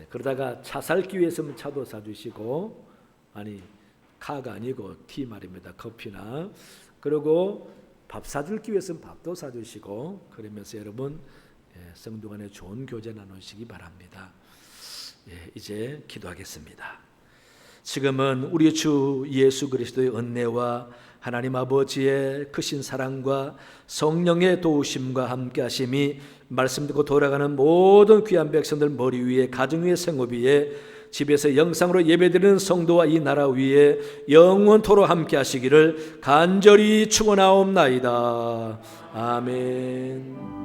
그러다가 차 살기 위해서는 차도 사주시고, 아니 카가 아니고 티 말입니다, 커피나. 그리고 밥 사주기 위해서는 밥도 사주시고, 그러면서 여러분 성도 간에 좋은 교제 나누시기 바랍니다. 이제 기도하겠습니다. 지금은 우리 주 예수 그리스도의 은혜와 하나님 아버지의 크신 사랑과 성령의 도우심과 함께 하심이 말씀 듣고 돌아가는 모든 귀한 백성들 머리 위에, 가정 위에, 생업 위에, 집에서 영상으로 예배드리는 성도와 이 나라 위에 영원토록 함께 하시기를 간절히 축원하옵나이다. 아멘.